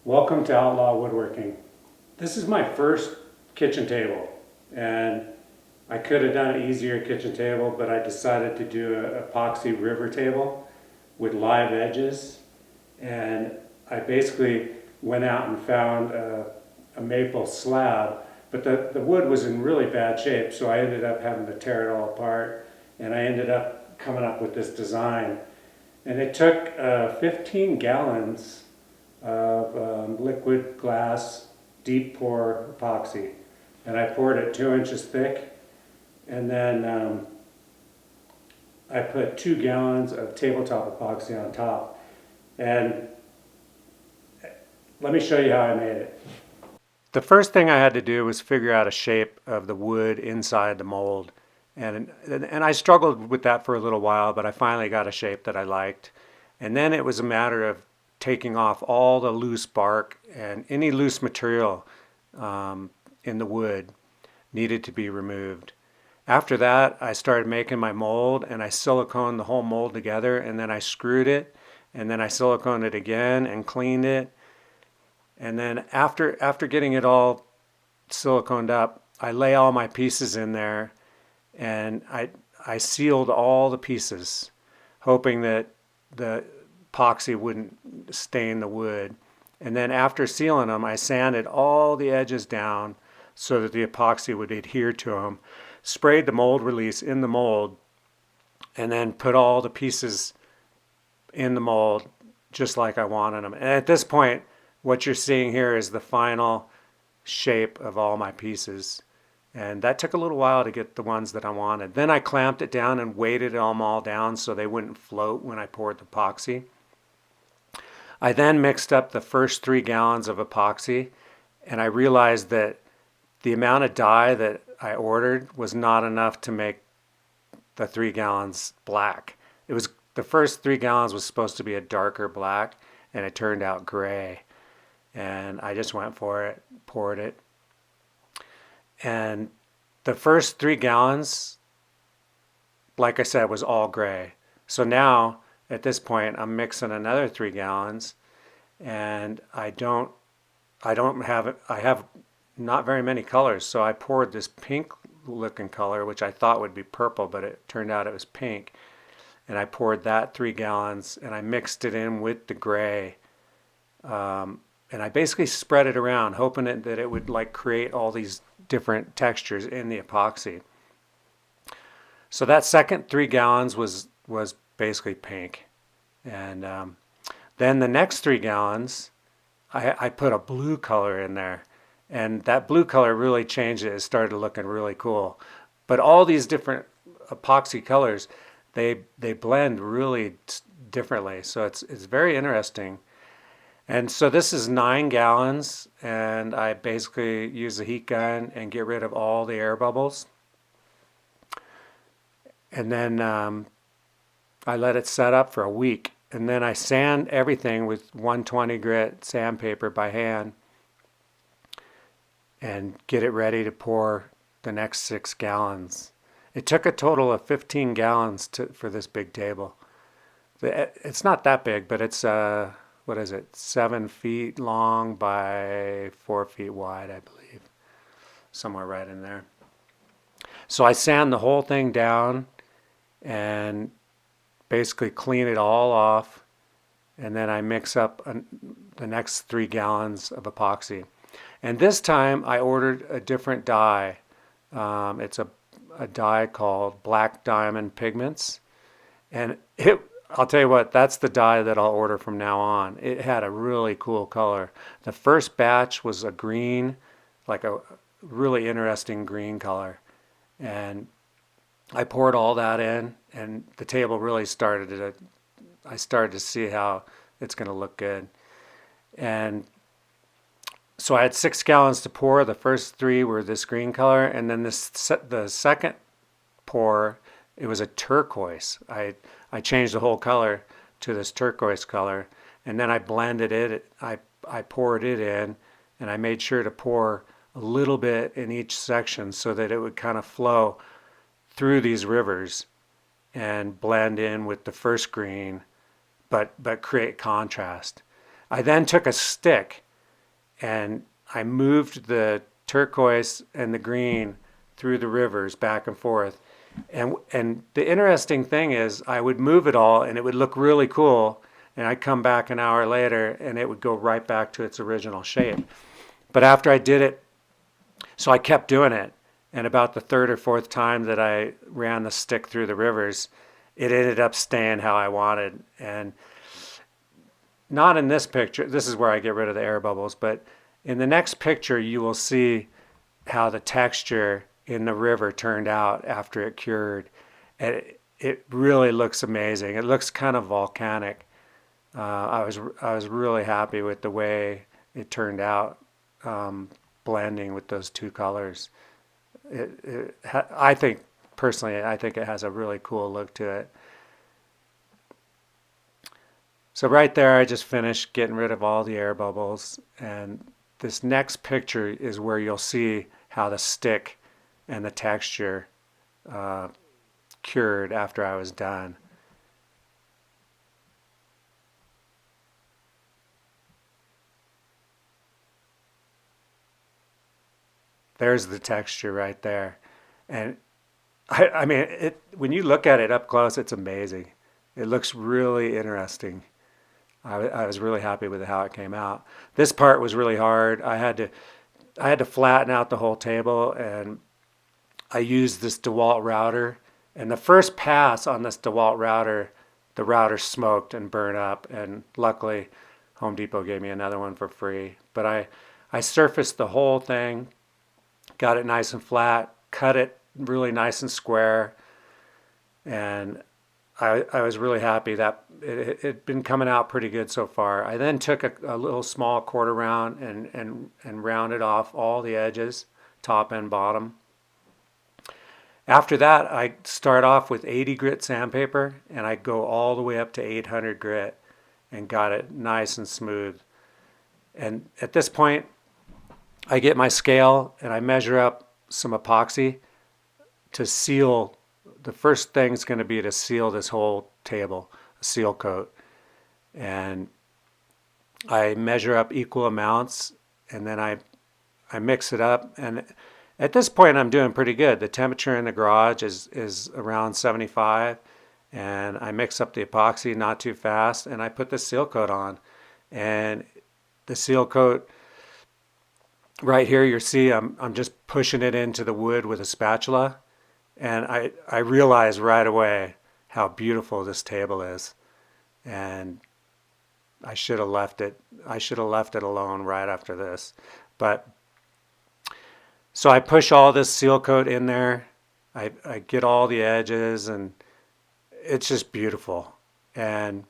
Welcome to Outlaw Woodworking. This is my first kitchen table, and I could have done an easier kitchen table, but I decided to do an epoxy river table with live edges. And I basically went out and found a maple slab, but the wood was in really bad shape, so I ended up having to tear it all apart, and I ended up coming up with this design. And it took 15 gallons of liquid glass deep pour epoxy, and I poured it 2 inches thick, and then I put 2 gallons of tabletop epoxy on top. And let me show you how I made it. The first thing I had to do was figure out a shape of the wood inside the mold, and I struggled with that for a little while, but I finally got a shape that I liked. And then it was a matter of taking off all the loose bark, and any loose material in the wood needed to be removed. After that, I started making my mold, and I siliconed the whole mold together, and then I screwed it, and then I siliconed it again and cleaned it. And then after getting it all siliconed up, I lay all my pieces in there, and I sealed all the pieces, hoping that the epoxy wouldn't stain the wood. And then after sealing them, I sanded all the edges down so that the epoxy would adhere to them, sprayed the mold release in the mold, and then put all the pieces in the mold just like I wanted them. And at this point, what you're seeing here is the final shape of all my pieces. And that took a little while to get the ones that I wanted. Then I clamped it down and weighted them all down so they wouldn't float when I poured the epoxy. I then mixed up the first 3 gallons of epoxy, and I realized that the amount of dye that I ordered was not enough to make the 3 gallons black. The first 3 gallons was supposed to be a darker black, and it turned out gray. And I just went for it, poured it. And the first 3 gallons, like I said, was all gray. So now, at this point, I'm mixing another 3 gallons, and I have not very many colors. So I poured this pink looking color, which I thought would be purple, but it turned out it was pink. And I poured that 3 gallons, and I mixed it in with the gray. And I basically spread it around, hoping that it would like create all these different textures in the epoxy. So that second 3 gallons was basically pink. And then the next 3 gallons, I put a blue color in there. And that blue color really changed it. It started looking really cool. But all these different epoxy colors, they blend really differently. So it's very interesting. And so this is 9 gallons, and I basically use the heat gun and get rid of all the air bubbles. And then I let it set up for a week. And then I sand everything with 120 grit sandpaper by hand and get it ready to pour the next 6 gallons. It took a total of 15 gallons for this big table. It's not that big, but it's what is it, 7 feet long by 4 feet wide, I believe. Somewhere right in there. So I sand the whole thing down and basically clean it all off. And then I mix up the next 3 gallons of epoxy. And this time I ordered a different dye. It's a dye called Black Diamond Pigments. And I'll tell you what, that's the dye that I'll order from now on. It had a really cool color. The first batch was a green, like a really interesting green color. And I poured all that in, and the table really I started to see how it's going to look good. And so I had 6 gallons to pour. The first 3 were this green color, and then the second pour, it was a turquoise. I changed the whole color to this turquoise color, and then I blended it. I poured it in, and I made sure to pour a little bit in each section so that it would kind of flow through these rivers and blend in with the first green, but create contrast. I then took a stick and I moved the turquoise and the green through the rivers back and forth. And the interesting thing is I would move it all and it would look really cool, and I'd come back an hour later and it would go right back to its original shape. But after I did it, so I kept doing it, and about the third or fourth time that I ran the stick through the rivers, it ended up staying how I wanted. And not in this picture, this is where I get rid of the air bubbles, but in the next picture you will see how the texture in the river turned out after it cured. And it really looks amazing. It looks kind of volcanic. I was really happy with the way it turned out, blending with those two colors. I think personally, I think it has a really cool look to it. So right there, I just finished getting rid of all the air bubbles, and this next picture is where you'll see how the stick and the texture uh, cured after I was done. There's the texture right there. And I mean, when you look at it up close, it's amazing. It looks really interesting. I was really happy with how it came out. This part was really hard. I had to flatten out the whole table, and I used this DeWalt router. And the first pass on this DeWalt router, the router smoked and burned up. And luckily, Home Depot gave me another one for free. But I surfaced the whole thing, got it nice and flat, cut it really nice and square, and I was really happy that it had been coming out pretty good so far. I then took a little small quarter round and rounded off all the edges, top and bottom. After that, I start off with 80 grit sandpaper, and I go all the way up to 800 grit and got it nice and smooth. And at this point, I get my scale and I measure up some epoxy to seal. The first thing is going to be to seal this whole table, a seal coat. And I measure up equal amounts, and then I mix it up. And at this point, I'm doing pretty good. The temperature in the garage is around 75, and I mix up the epoxy not too fast, and I put the seal coat on. And the seal coat, right here, you see I'm just pushing it into the wood with a spatula, and I realize right away how beautiful this table is, and I should have left it. I should have left it alone right after this, but so I push all this seal coat in there. I get all the edges, and it's just beautiful. And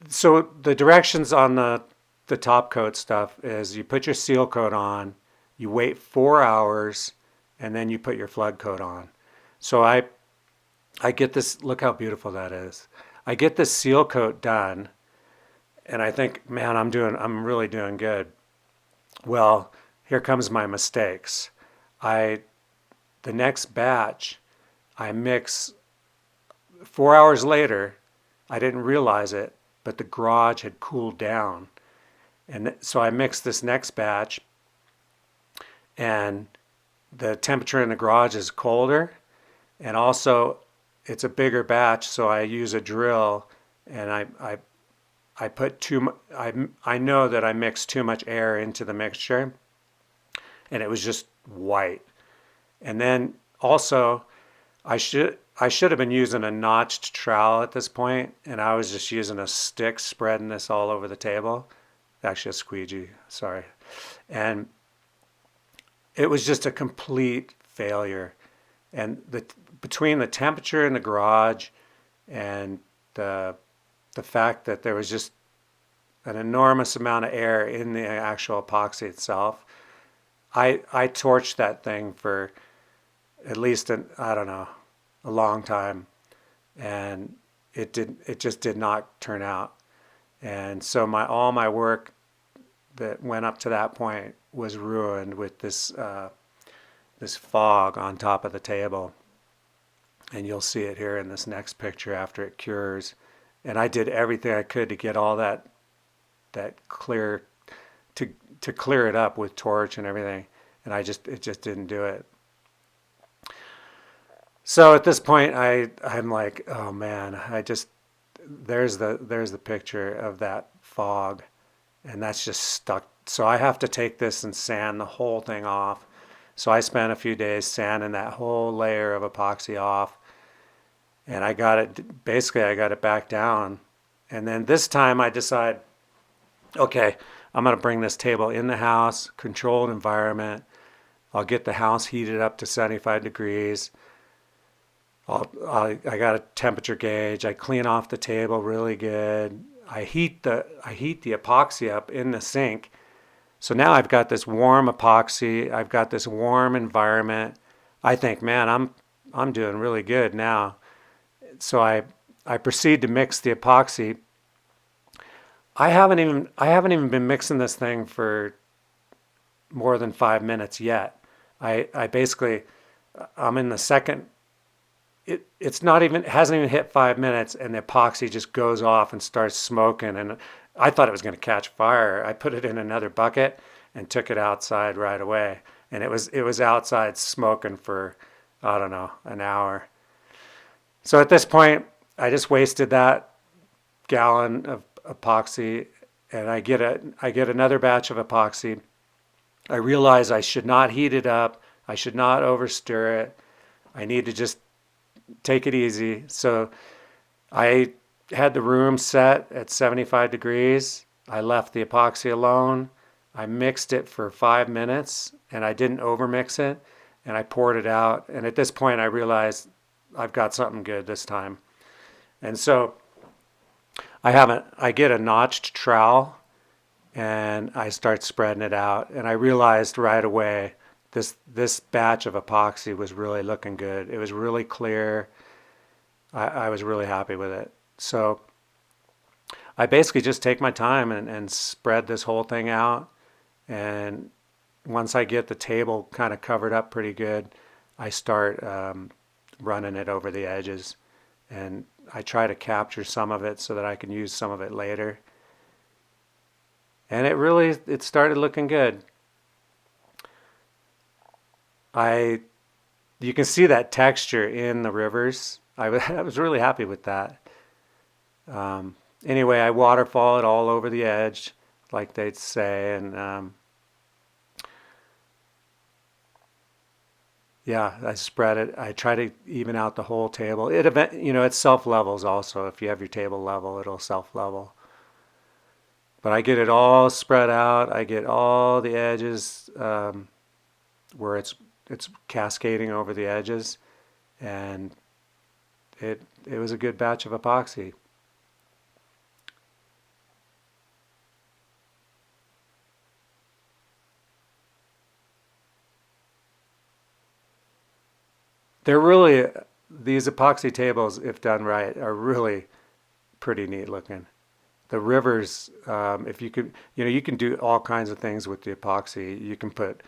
so the directions on the top coat stuff is you put your seal coat on, you wait 4 hours, and then you put your flood coat on. So I get this, look how beautiful that is. I get this seal coat done, and I think, man, I'm really doing good. Well, here comes my mistakes. I The next batch I mix 4 hours later. I didn't realize it, but the garage had cooled down. And so I mixed this next batch, and the temperature in the garage is colder, and also it's a bigger batch, so I use a drill, and I put I know that I mixed too much air into the mixture, and it was just white. And then also I should have been using a notched trowel at this point, and I was just using a stick spreading this all over the table. Actually, a squeegee, sorry. And it was just a complete failure. And between the temperature in the garage and the fact that there was just an enormous amount of air in the actual epoxy itself, I torched that thing for at least I don't know, a long time, and it just did not turn out. And so all my work that went up to that point was ruined with this fog on top of the table. And you'll see it here in this next picture after it cures. And I did everything I could to get all that clear to to clear it up with torch and everything, and it just didn't do it. So at this point, I'm like, oh man, there's the picture of that fog, and that's just stuck. So I have to take this and sand the whole thing off. So I spent a few days sanding that whole layer of epoxy off, and I got it back down. And then this time I decide, okay, I'm going to bring this table in the house, controlled environment. I'll get the house heated up to 75 degrees. I got a temperature gauge. I clean off the table really good. I heat the epoxy up in the sink. So now I've got this warm epoxy. I've got this warm environment. I think, man, I'm doing really good now. So I proceed to mix the epoxy. I haven't even been mixing this thing for more than 5 minutes yet. I basically I'm in the second. It's not even it hasn't even hit 5 minutes, and the epoxy just goes off and starts smoking. And I thought it was going to catch fire. I put it in another bucket and took it outside right away, and it was outside smoking for, I don't know, an hour. So at this point, I just wasted that gallon of epoxy, and I get another batch of epoxy. I realize I should not heat it up. I should not overstir it. I need to just take it easy. So I had the room set at 75 degrees. I left the epoxy alone. I mixed it for 5 minutes, and I didn't overmix it, and I poured it out. And at this point, I realized I've got something good this time. And so I get a notched trowel, and I start spreading it out. And I realized right away this batch of epoxy was really looking good. It was really clear. I was really happy with it. So I basically just take my time and spread this whole thing out. And once I get the table kind of covered up pretty good, I start running it over the edges. And I try to capture some of it so that I can use some of it later. And it started looking good. You can see that texture in the rivers. I was really happy with that. Anyway, I waterfall it all over the edge, like they'd say, and yeah, I spread it. I try to even out the whole table. It self levels also. If you have your table level, it'll self level. But I get it all spread out. I get all the edges where it's cascading over the edges, and it was a good batch of epoxy. They're really these epoxy tables, if done right, are really pretty neat looking. The rivers, if you could, you can do all kinds of things with the epoxy. You can put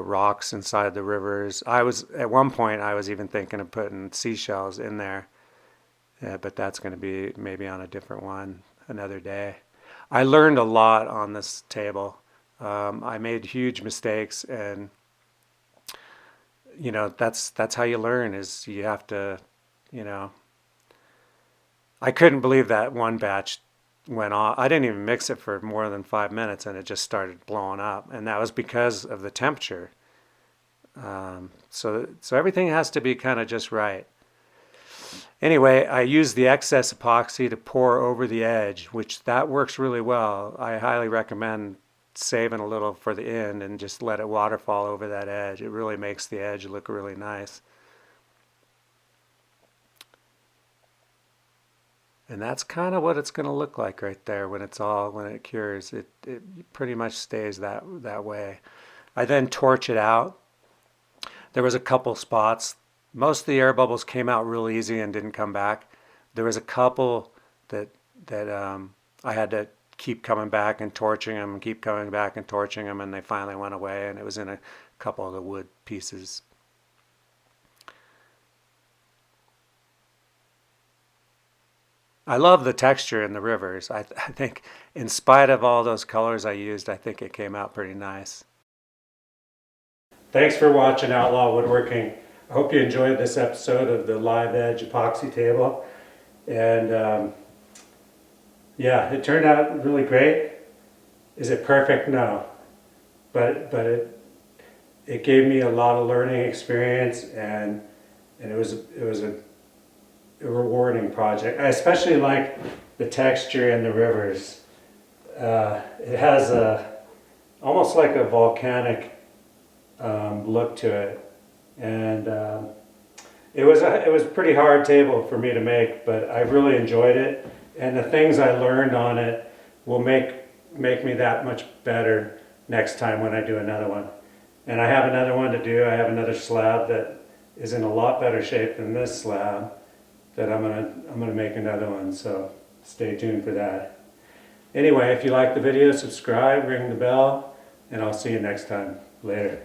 rocks inside the rivers. At one point I was even thinking of putting seashells in there, but that's going to be maybe on a different one another day. I learned a lot on this table. I made huge mistakes, and that's how you learn. Is you have to, you know. I couldn't believe that one batch went off. I didn't even mix it for more than 5 minutes, and it just started blowing up, and that was because of the temperature. So everything has to be kind of just right. Anyway, I use the excess epoxy to pour over the edge, which that works really well. I highly recommend saving a little for the end and just let it waterfall over that edge. It really makes the edge look really nice. And that's kind of what it's going to look like right there when it cures. It pretty much stays that way. I then torch it out. There was a couple spots. Most of the air bubbles came out real easy and didn't come back. There was a couple that I had to keep coming back and torching them, and keep coming back and torching them, and they finally went away. And it was in a couple of the wood pieces. I love the texture in the rivers. I think in spite of all those colors I used, I think it came out pretty nice. Thanks for watching Outlaw Woodworking. I hope you enjoyed this episode of the Live Edge epoxy table. And yeah, it turned out really great. Is it perfect? No. But it gave me a lot of learning experience, and it was a rewarding project. I especially like the texture in the rivers. It has almost like a volcanic look to it, and it was a pretty hard table for me to make, but I really enjoyed it, and the things I learned on it will make me that much better next time when I do another one. And I have another one to do. I have another slab that is in a lot better shape than this slab that I'm gonna make another one, so stay tuned for that. Anyway, if you like the video, subscribe, ring the bell, and I'll see you next time. Later.